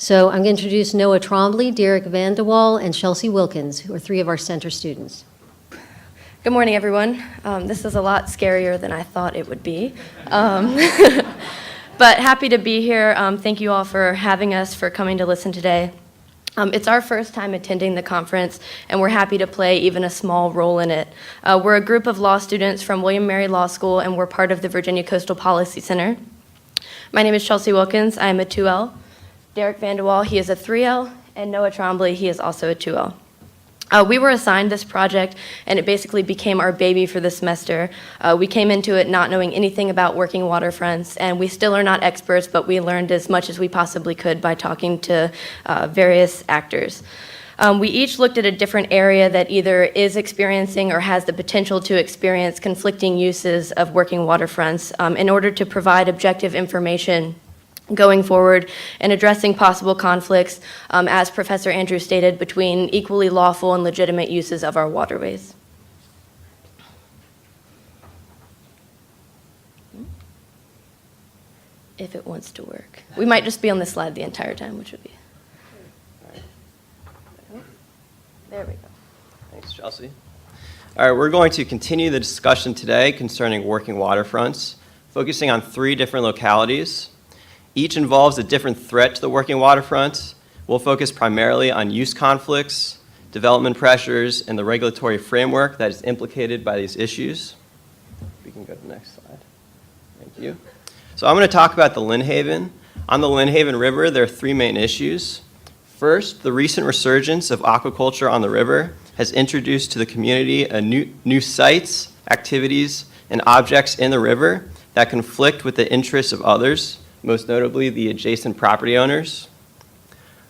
So I'm going to introduce Noah Trombly, Derek Vandewalle, and Chelsea Wilkins, who are three of our center students. Good morning, everyone. This is a lot scarier than I thought it would be. But happy to be here. Thank you all for having us, for coming to listen today. It's our first time attending the conference, and we're happy to play even a small role in it. We're a group of law students from William & Mary Law School, and we're part of the Virginia Coastal Policy Center. My name is Chelsea Wilkins. I am a 2L. Derek Vandewalle, he is a 3L, and Noah Trombly, he is also a 2L. We were assigned this project, and it basically became our baby for the semester. We came into it not knowing anything about working waterfronts, and we still are not experts, but we learned as much as we possibly could by talking to various actors. We each looked at a different area that either is experiencing or has the potential to experience conflicting uses of working waterfronts in order to provide objective information going forward and addressing possible conflicts, as Professor Andrew stated, between equally lawful and legitimate uses of our waterways. If it wants to work. We might just be on this slide the entire time, which would be. There we go. Thanks, Chelsea. All right, we're going to continue the discussion today concerning working waterfronts, focusing on 3 different localities. Each involves a different threat to the working waterfront. We'll focus primarily on use conflicts, development pressures, and the regulatory framework that is implicated by these issues. We can go to the next slide. Thank you. So I'm going to talk about the Lynnhaven. On the Lynnhaven River, there are 3 main issues. First, the recent resurgence of aquaculture on the river has introduced to the community new sites, activities, and objects in the river that conflict with the interests of others, most notably the adjacent property owners.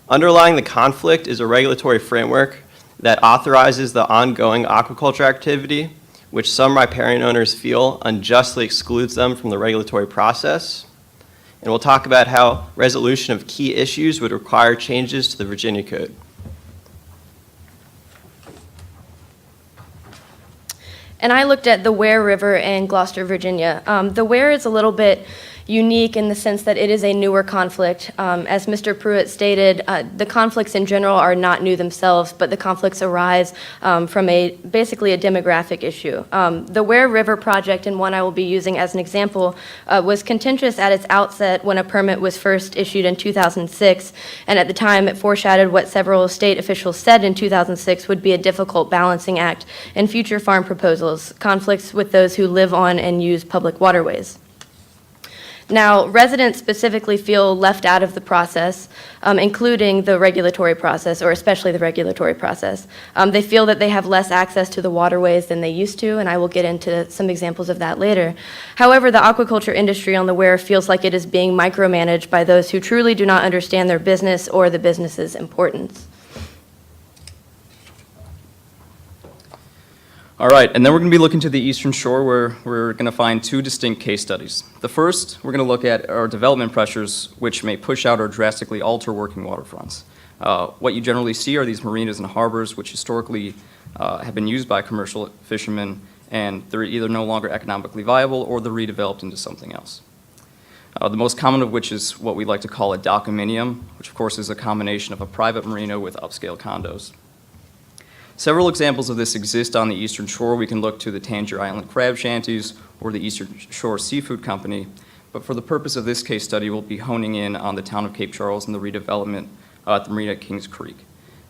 Underlying the conflict is a regulatory framework that authorizes the ongoing aquaculture activity, which some riparian owners feel unjustly excludes them from the regulatory process. And we'll talk about how resolution of key issues would require changes to the Virginia Code. And I looked at the Ware River in Gloucester, Virginia. The Ware is a little bit unique in the sense that it is a newer conflict. As Mr. Pruitt stated, the conflicts in general are not new themselves, but the conflicts arise from basically a demographic issue. The Ware River project, and one I will be using as an example, was contentious at its outset when a permit was first issued in 2006, and at the time it foreshadowed what several state officials said in 2006 would be a difficult balancing act in future farm proposals, conflicts with those who live on and use public waterways. Now, residents specifically feel left out of the process, including the regulatory process, or especially the regulatory process. They feel that they have less access to the waterways than they used to, and I will get into some examples of that later. However, the aquaculture industry on the Ware feels like it is being micromanaged by those who truly do not understand their business or the business's importance. All right, and then we're going to be looking to the Eastern Shore, where we're going to find 2 distinct case studies. The first, we're going to look at our development pressures, which may push out or drastically alter working waterfronts. What you generally see are these marinas and harbors, which historically have been used by commercial fishermen, and they're either no longer economically viable or they're redeveloped into something else. The most common of which is what we like to call a docominium, which of course is a combination of a private marina with upscale condos. Several examples of this exist on the Eastern Shore. We can look to the Tangier Island Crab Shanties or the Eastern Shore Seafood Company, but for the purpose of this case study, we'll be honing in on the town of Cape Charles and the redevelopment at the marina at Kings Creek.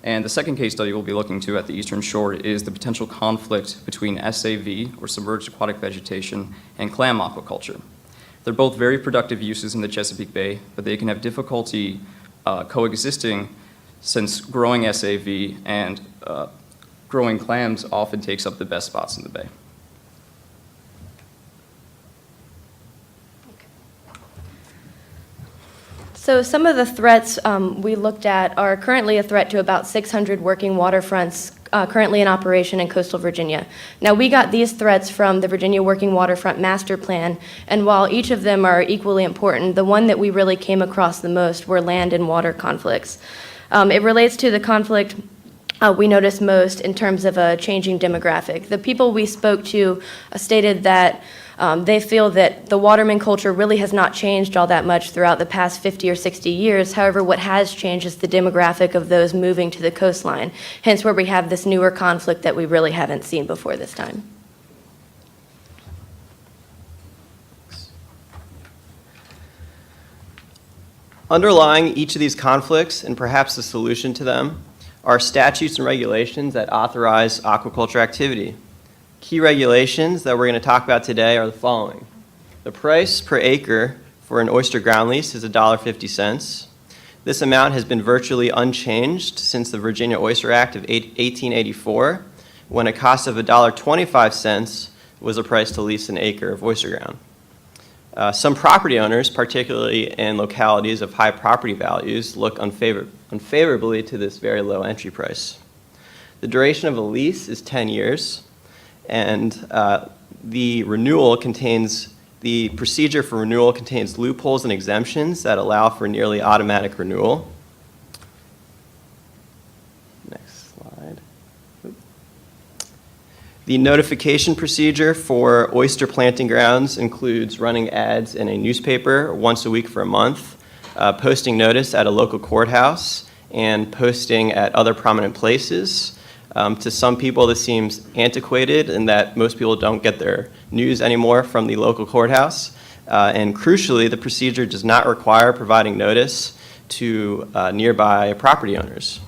And the second case study we'll be looking to at the Eastern Shore is the potential conflict between SAV, or submerged aquatic vegetation, and clam aquaculture. They're both very productive uses in the Chesapeake Bay, but they can have difficulty coexisting since growing SAV and growing clams often takes up the best spots in the bay. So some of the threats we looked at are currently a threat to about 600 working waterfronts currently in operation in coastal Virginia. Now, we got these threats from the Virginia Working Waterfront Master Plan, and while each of them are equally important, the one that we really came across the most were land and water conflicts. It relates to the conflict we notice most in terms of a changing demographic. The people we spoke to stated that they feel that the waterman culture really has not changed all that much throughout the past 50 or 60 years. However, what has changed is the demographic of those moving to the coastline, hence where we have this newer conflict that we really haven't seen before this time. Underlying each of these conflicts, and perhaps the solution to them, are statutes and regulations that authorize aquaculture activity. Key regulations that we're going to talk about today are the following. The price per acre for an oyster ground lease is $1.50. This amount has been virtually unchanged since the Virginia Oyster Act of 1884, when a cost of $1.25 was a price to lease an acre of oyster ground. Some property owners, particularly in localities of high property values, look unfavorably to this very low entry price. The duration of a lease is 10 years, and the procedure for renewal contains loopholes and exemptions that allow for nearly automatic renewal. Next slide. The notification procedure for oyster planting grounds includes running ads in a newspaper once a week for a month, posting notice at a local courthouse, and posting at other prominent places. To some people, this seems antiquated in that most people don't get their news anymore from the local courthouse. And crucially, the procedure does not require providing notice to nearby property owners.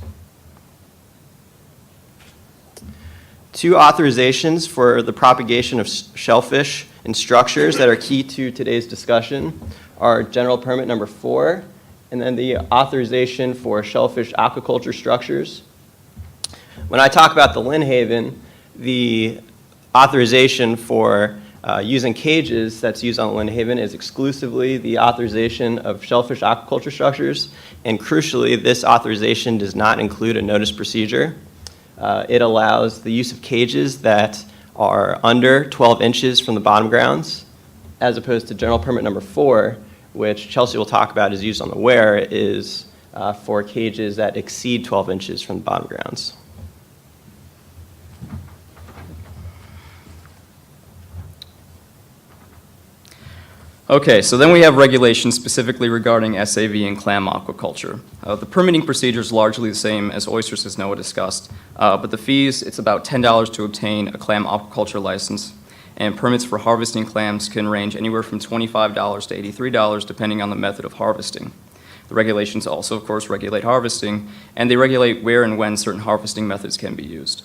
Two authorizations for the propagation of shellfish and structures that are key to today's discussion are General Permit Number 4, and then the authorization for shellfish aquaculture structures. When I talk about the Lynn Haven, the authorization for using cages that's used on Lynn Haven is exclusively the authorization of shellfish aquaculture structures, and crucially, this authorization does not include a notice procedure. It allows the use of cages that are under 12 inches from the bottom grounds, as opposed to General Permit Number 4, which Chelsea will talk about is used on the Ware, is for cages that exceed 12 inches from the bottom grounds. Okay, so then we have regulations specifically regarding SAV and clam aquaculture. The permitting procedure is largely the same as oysters, as Noah discussed, but the fees, it's about $10 to obtain a clam aquaculture license, and permits for harvesting clams can range anywhere from $25 to $83 depending on the method of harvesting. The regulations also, of course, regulate harvesting, and they regulate where and when certain harvesting methods can be used.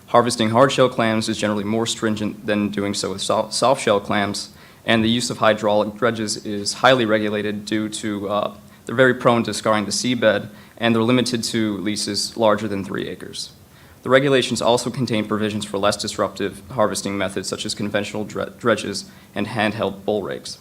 Harvesting hard-shell clams is generally more stringent than doing so with soft-shell clams, and the use of hydraulic dredges is highly regulated due to they're very prone to scarring the seabed, and they're limited to leases larger than 3 acres. The regulations also contain provisions for less disruptive harvesting methods such as conventional dredges and handheld bull rigs.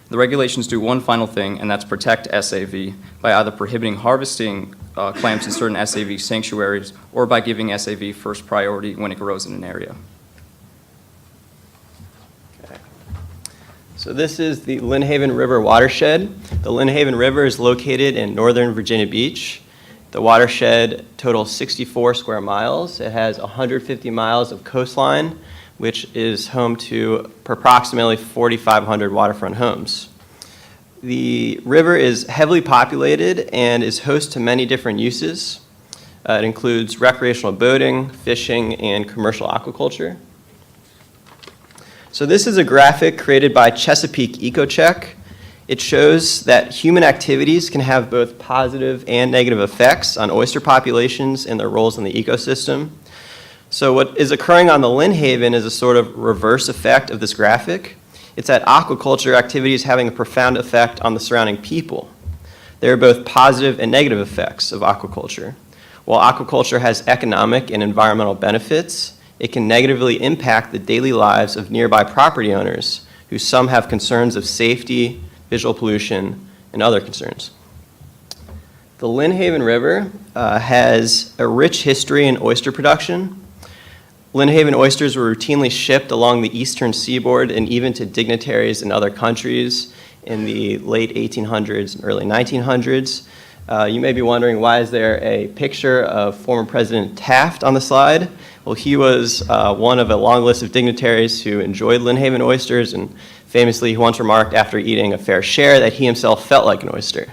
The regulations do one final thing, and that's protect SAV by either prohibiting harvesting clams in certain SAV sanctuaries or by giving SAV first priority when it grows in an area. So this is the Lynn Haven River watershed. The Lynn Haven River is located in northern Virginia Beach. The watershed totals 64 square miles. It has 150 miles of coastline, which is home to approximately 4,500 waterfront homes. The river is heavily populated and is host to many different uses. It includes recreational boating, fishing, and commercial aquaculture. So this is a graphic created by Chesapeake EcoCheck. It shows that human activities can have both positive and negative effects on oyster populations and their roles in the ecosystem. So what is occurring on the Lynn Haven is a sort of reverse effect of this graphic. It's that aquaculture activity is having a profound effect on the surrounding people. There are both positive and negative effects of aquaculture. While aquaculture has economic and environmental benefits, it can negatively impact the daily lives of nearby property owners, who some have concerns of safety, visual pollution, and other concerns. The Lynn Haven River has a rich history in oyster production. Lynn Haven oysters were routinely shipped along the eastern seaboard and even to dignitaries in other countries in the late 1800s and early 1900s. You may be wondering, why is there a picture of former President Taft on the slide? Well, he was one of a long list of dignitaries who enjoyed Lynnhaven oysters, and famously he once remarked after eating a fair share that he himself felt like an oyster.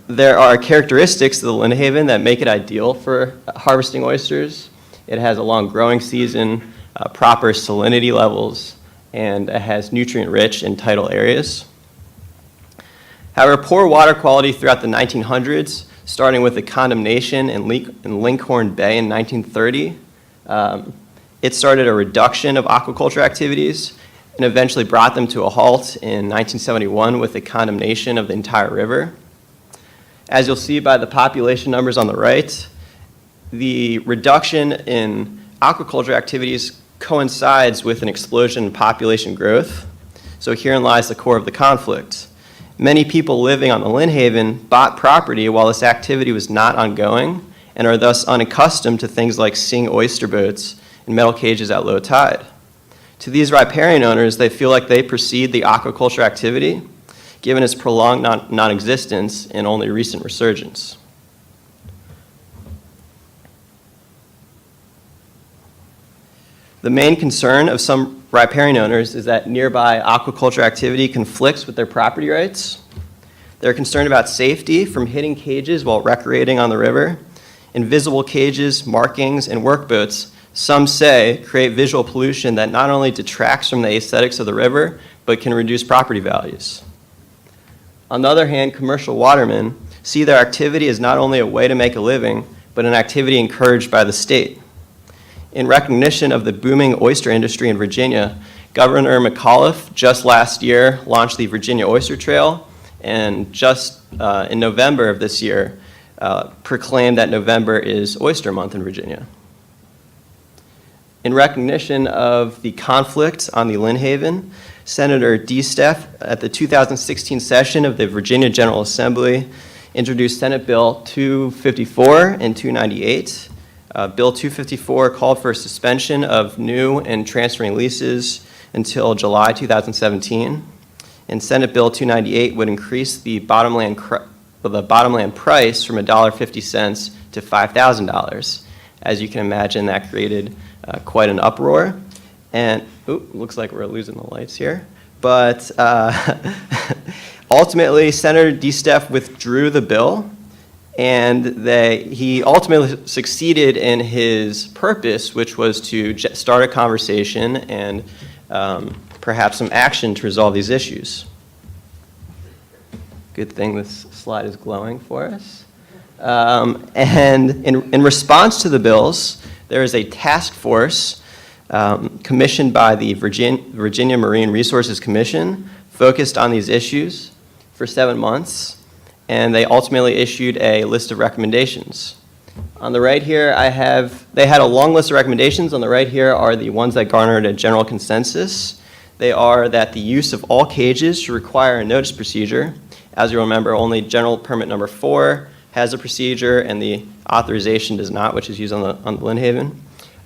There are characteristics of the Lynnhaven that make it ideal for harvesting oysters. It has a long growing season, proper salinity levels, and it has nutrient-rich and tidal areas. However, poor water quality throughout the 1900s, starting with the condemnation in Linkhorn Bay in 1930, it started a reduction of aquaculture activities and eventually brought them to a halt in 1971 with the condemnation of the entire river. As you'll see by the population numbers on the right, the reduction in aquaculture activities coincides with an explosion in population growth. So herein lies the core of the conflict. Many people living on the Lynnhaven bought property while this activity was not ongoing and are thus unaccustomed to things like seeing oyster boats in metal cages at low tide. To these riparian owners, they feel like they precede the aquaculture activity, given its prolonged non-existence and only recent resurgence. The main concern of some riparian owners is that nearby aquaculture activity conflicts with their property rights. They're concerned about safety from hitting cages while recreating on the river. Invisible cages, markings, and workboats, some say, create visual pollution that not only detracts from the aesthetics of the river, but can reduce property values. On the other hand, commercial watermen see their activity as not only a way to make a living, but an activity encouraged by the state. In recognition of the booming oyster industry in Virginia, Governor McAuliffe just last year launched the Virginia Oyster Trail, and just in November of this year proclaimed that November is Oyster Month in Virginia. In recognition of the conflict on the Lynnhaven, Senator DeSteff at the 2016 session of the Virginia General Assembly introduced Senate Bill 254 and 298. Bill 254 called for a suspension of new and transferring leases until July 2017. And Senate Bill 298 would increase the bottomland price from $1.50 to $5,000. As you can imagine, that created quite an uproar. And, looks like we're losing the lights here. But ultimately, Senator DeSteff withdrew the bill, and he ultimately succeeded in his purpose, which was to start a conversation and perhaps some action to resolve these issues. Good thing this slide is glowing for us. And in response to the bills, there is a task force commissioned by the Virginia Marine Resources Commission, focused on these issues for 7 months, and they ultimately issued a list of recommendations. On the right here, they had a long list of recommendations. On the right here are the ones that garnered a general consensus. They are that the use of all cages should require a notice procedure. As you remember, only General Permit Number 4 has a procedure, and the authorization does not, which is used on the Lynnhaven.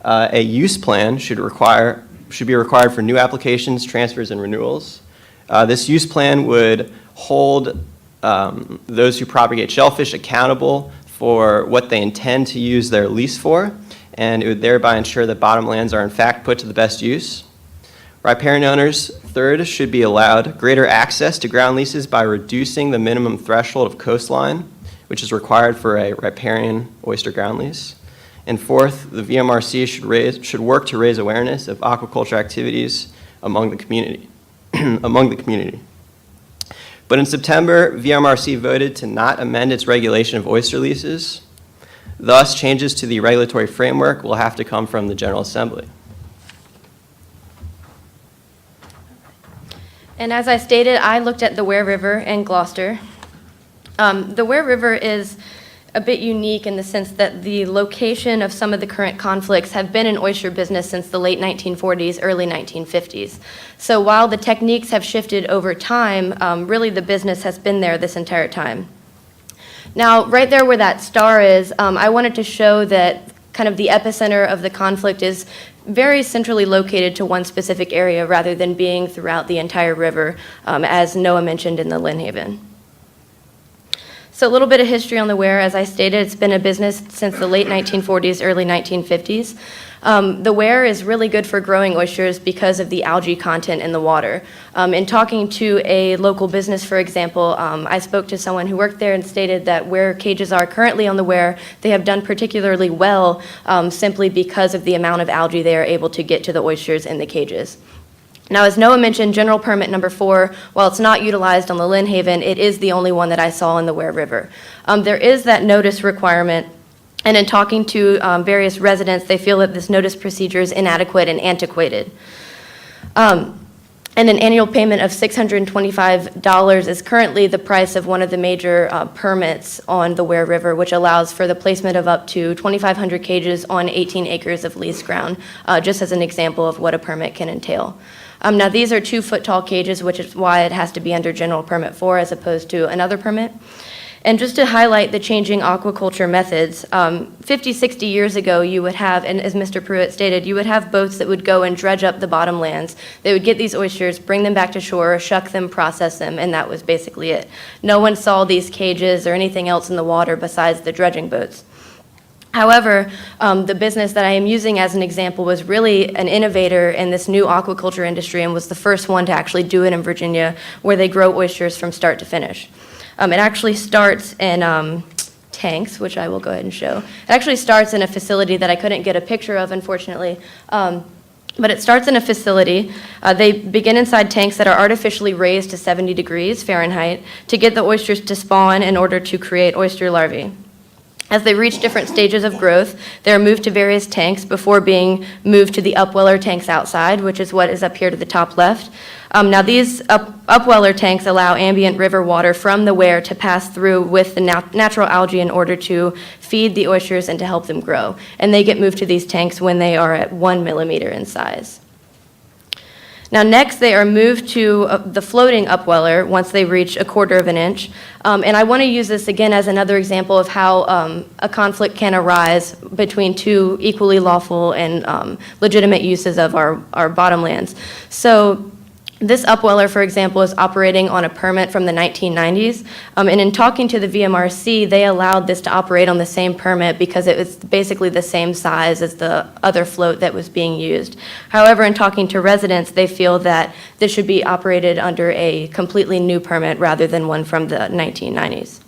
A use plan should be required for new applications, transfers, and renewals. This use plan would hold those who propagate shellfish accountable for what they intend to use their lease for, and it would thereby ensure that bottomlands are in fact put to the best use. Riparian owners, third, should be allowed greater access to ground leases by reducing the minimum threshold of coastline, which is required for a riparian oyster ground lease. And fourth, the VMRC should work to raise awareness of aquaculture activities among the community. But in September, VMRC voted to not amend its regulation of oyster leases. Thus, changes to the regulatory framework will have to come from the General Assembly. And as I stated, I looked at the Ware River and Gloucester. The Ware River is a bit unique in the sense that the location of some of the current conflicts have been in oyster business since the late 1940s, early 1950s. So while the techniques have shifted over time, really the business has been there this entire time. Now, right there where that star is, I wanted to show that kind of the epicenter of the conflict is very centrally located to one specific area rather than being throughout the entire river, as Noah mentioned in the Lynnhaven. So a little bit of history on the Ware. As I stated, it's been a business since the late 1940s, early 1950s. The Ware is really good for growing oysters because of the algae content in the water. In talking to a local business, for example, I spoke to someone who worked there and stated that where cages are currently on the Ware, they have done particularly well simply because of the amount of algae they are able to get to the oysters in the cages. Now, as Noah mentioned, general permit number 4, while it's not utilized on the Lynn Haven, it is the only one that I saw in the Ware River. There is that notice requirement, and in talking to various residents, they feel that this notice procedure is inadequate and antiquated. And an annual payment of $625 is currently the price of one of the major permits on the Ware River, which allows for the placement of up to 2,500 cages on 18 acres of leased ground, just as an example of what a permit can entail. Now, these are 2-foot-tall cages, which is why it has to be under general permit 4 as opposed to another permit. And just to highlight the changing aquaculture methods, 50, 60 years ago, you would have, and as Mr. Pruitt stated, you would have boats that would go and dredge up the bottomlands. They would get these oysters, bring them back to shore, shuck them, process them, and that was basically it. No one saw these cages or anything else in the water besides the dredging boats. However, the business that I am using as an example was really an innovator in this new aquaculture industry and was the first one to actually do it in Virginia, where they grow oysters from start to finish. It actually starts in tanks, which I will go ahead and show. It actually starts in a facility that I couldn't get a picture of, unfortunately. But it starts in a facility. They begin inside tanks that are artificially raised to 70 degrees Fahrenheit to get the oysters to spawn in order to create oyster larvae. As they reach different stages of growth, they are moved to various tanks before being moved to the upweller tanks outside, which is what is up here to the top left. Now, these upweller tanks allow ambient river water from the Ware to pass through with the natural algae in order to feed the oysters and to help them grow. And they get moved to these tanks when they are at 1 millimeter in size. Now, next, they are moved to the floating upweller once they reach 1/4 of an inch. And I want to use this again as another example of how a conflict can arise between two equally lawful and legitimate uses of our bottomlands. So this upweller, for example, is operating on a permit from the 1990s. And in talking to the VMRC, they allowed this to operate on the same permit because it was basically the same size as the other float that was being used. However, in talking to residents, they feel that this should be operated under a completely new permit rather than one from the 1990s.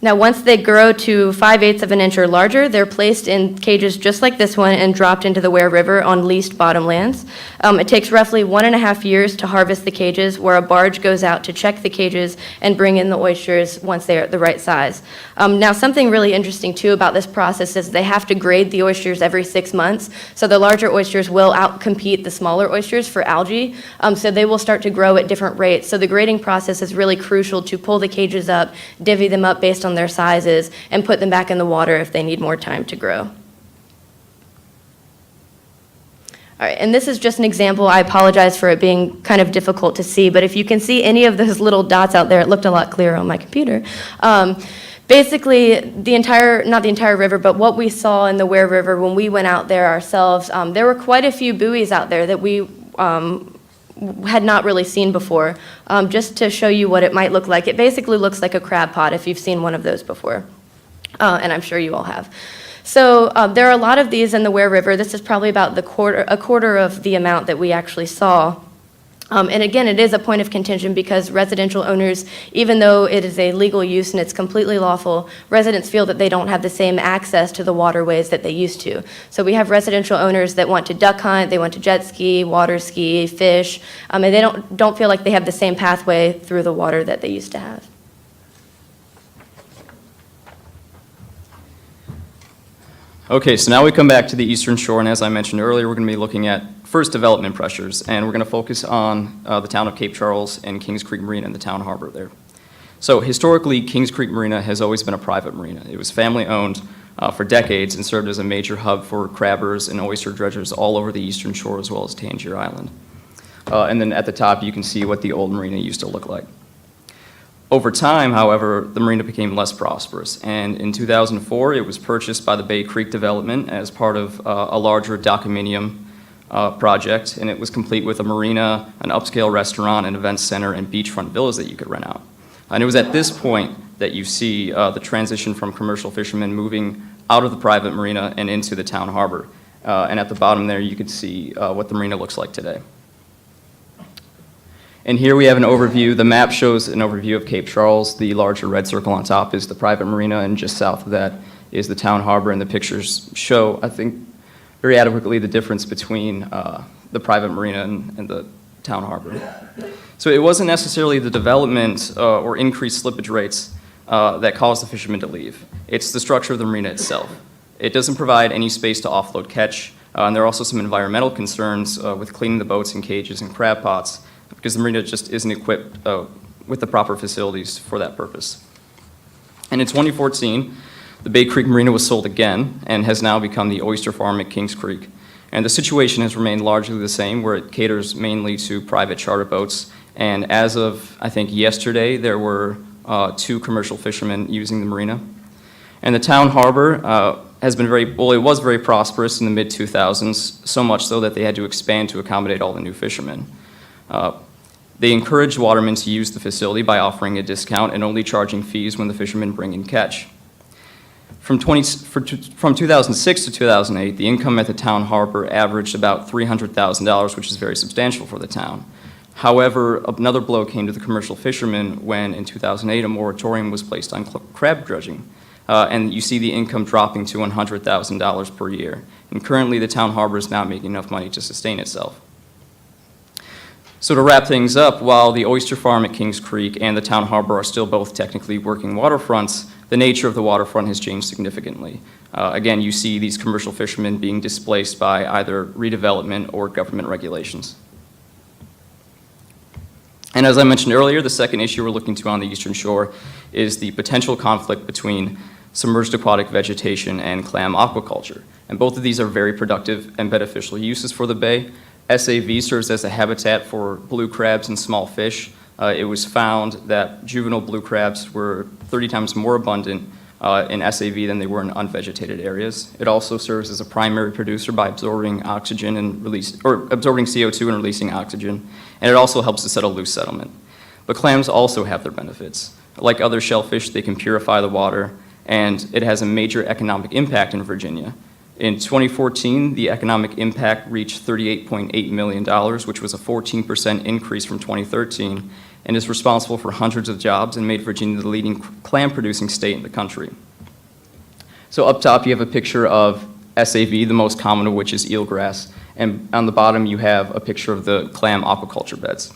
Now, once they grow to 5/8 of an inch or larger, they're placed in cages just like this one and dropped into the Ware River on leased bottomlands. It takes roughly 1.5 years to harvest the cages, where a barge goes out to check the cages and bring in the oysters once they're at the right size. Now, something really interesting, too, about this process is they have to grade the oysters every 6 months, so the larger oysters will outcompete the smaller oysters for algae, so they will start to grow at different rates. So the grading process is really crucial to pull the cages up, divvy them up based on their sizes, and put them back in the water if they need more time to grow. All right, and this is just an example. I apologize for it being kind of difficult to see, but if you can see any of those little dots out there, it looked a lot clearer on my computer. Basically, not the entire river, but what we saw in the Ware River when we went out there ourselves, there were quite a few buoys out there that we had not really seen before. Just to show you what it might look like, it basically looks like a crab pot if you've seen one of those before, and I'm sure you all have. So there are a lot of these in the Ware River. This is probably about a quarter of the amount that we actually saw. And again, it is a point of contention because residential owners, even though it is a legal use and it's completely lawful, residents feel that they don't have the same access to the waterways that they used to. So we have residential owners that want to duck hunt, they want to jet ski, water ski, fish, and they don't feel like they have the same pathway through the water that they used to have. Okay, so now we come back to the Eastern Shore, and as I mentioned earlier, we're going to be looking at first development pressures, and we're going to focus on the town of Cape Charles and Kings Creek Marina and the town harbor there. So historically, Kings Creek Marina has always been a private marina. It was family-owned for decades and served as a major hub for crabbers and oyster dredgers all over the Eastern Shore as well as Tangier Island. And then at the top, you can see what the old marina used to look like. Over time, however, the marina became less prosperous, and in 2004, it was purchased by the Bay Creek Development as part of a larger documinium project, and it was complete with a marina, an upscale restaurant, an event center, and beachfront villas that you could rent out. And it was at this point that you see the transition from commercial fishermen moving out of the private marina and into the town harbor. And at the bottom there, you can see what the marina looks like today. And here we have an overview. The map shows an overview of Cape Charles. The larger red circle on top is the private marina, and just south of that is the town harbor. And the pictures show, I think, very adequately the difference between the private marina and the town harbor. So it wasn't necessarily the development or increased slippage rates that caused the fishermen to leave. It's the structure of the marina itself. It doesn't provide any space to offload catch, and there are also some environmental concerns with cleaning the boats and cages and crab pots, because the marina just isn't equipped with the proper facilities for that purpose. And in 2014, the Bay Creek Marina was sold again and has now become the Oyster Farm at Kings Creek. And the situation has remained largely the same, where it caters mainly to private charter boats. And as of, I think, yesterday, there were 2 commercial fishermen using the marina. And the town harbor has been it was very prosperous in the mid-2000s, so much so that they had to expand to accommodate all the new fishermen. They encouraged watermen to use the facility by offering a discount and only charging fees when the fishermen bring in catch. From 2006 to 2008, the income at the town harbor averaged about $300,000, which is very substantial for the town. However, another blow came to the commercial fishermen when, in 2008, a moratorium was placed on crab dredging. And you see the income dropping to $100,000 per year. And currently, the town harbor is not making enough money to sustain itself. So to wrap things up, while the Oyster Farm at Kings Creek and the town harbor are still both technically working waterfronts, the nature of the waterfront has changed significantly. Again, you see these commercial fishermen being displaced by either redevelopment or government regulations. And as I mentioned earlier, the second issue we're looking to on the Eastern Shore is the potential conflict between submerged aquatic vegetation and clam aquaculture. And both of these are very productive and beneficial uses for the bay. SAV serves as a habitat for blue crabs and small fish. It was found that juvenile blue crabs were 30 times more abundant in SAV than they were in unvegetated areas. It also serves as a primary producer by absorbing oxygen and absorbing CO2 and releasing oxygen. And it also helps to settle loose sediment. But clams also have their benefits. Like other shellfish, they can purify the water, and it has a major economic impact in Virginia. In 2014, the economic impact reached $38.8 million, which was a 14% increase from 2013, and is responsible for hundreds of jobs and made Virginia the leading clam-producing state in the country. So up top, you have a picture of SAV, the most common of which is eelgrass, and on the bottom, you have a picture of the clam aquaculture beds.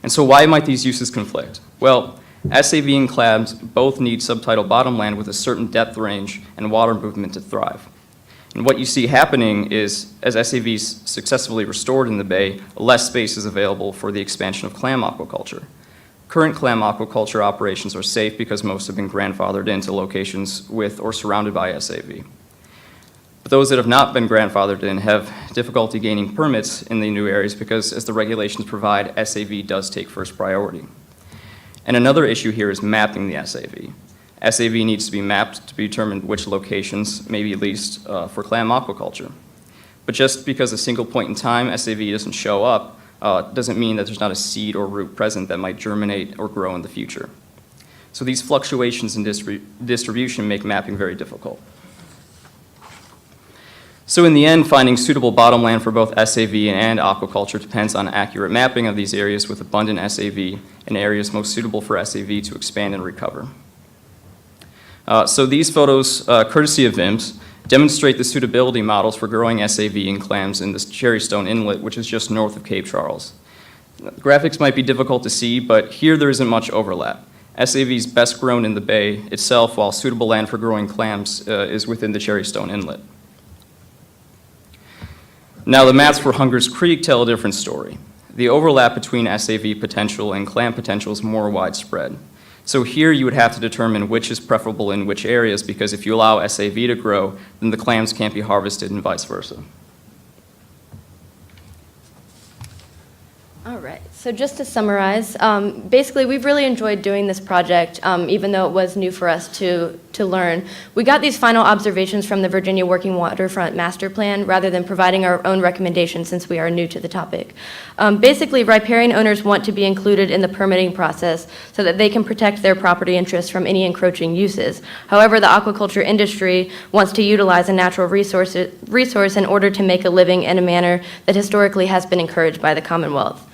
And so why might these uses conflict? Well, SAV and clams both need subtidal bottomland with a certain depth range and water movement to thrive. And what you see happening is, as SAV is successfully restored in the bay, less space is available for the expansion of clam aquaculture. Current clam aquaculture operations are safe because most have been grandfathered into locations with or surrounded by SAV. But those that have not been grandfathered in have difficulty gaining permits in the new areas because, as the regulations provide, SAV does take first priority. And another issue here is mapping the SAV. SAV needs to be mapped to determine which locations may be leased for clam aquaculture. But just because a single point in time SAV doesn't show up doesn't mean that there's not a seed or root present that might germinate or grow in the future. So these fluctuations in distribution make mapping very difficult. So in the end, finding suitable bottomland for both SAV and aquaculture depends on accurate mapping of these areas with abundant SAV and areas most suitable for SAV to expand and recover. So these photos, courtesy of VIMS, demonstrate the suitability models for growing SAV and clams in this Cherrystone Inlet, which is just north of Cape Charles. The graphics might be difficult to see, but here there isn't much overlap. SAV is best grown in the bay itself, while suitable land for growing clams is within the Cherrystone Inlet. Now, the maps for Hunger's Creek tell a different story. The overlap between SAV potential and clam potential is more widespread. So here you would have to determine which is preferable in which areas, because if you allow SAV to grow, then the clams can't be harvested and vice versa. All right, so just to summarize, basically, we've really enjoyed doing this project, even though it was new for us to learn. We got these final observations from the Virginia Working Waterfront Master Plan rather than providing our own recommendations since we are new to the topic. Basically, riparian owners want to be included in the permitting process so that they can protect their property interests from any encroaching uses. However, the aquaculture industry wants to utilize a natural resource in order to make a living in a manner that historically has been encouraged by the Commonwealth.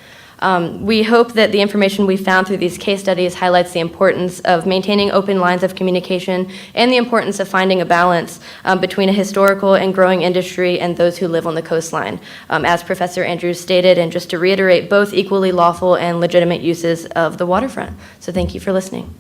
We hope that the information we found through these case studies highlights the importance of maintaining open lines of communication and the importance of finding a balance between a historical and growing industry and those who live on the coastline. As Professor Andrews stated, and just to reiterate, both equally lawful and legitimate uses of the waterfront. So thank you for listening.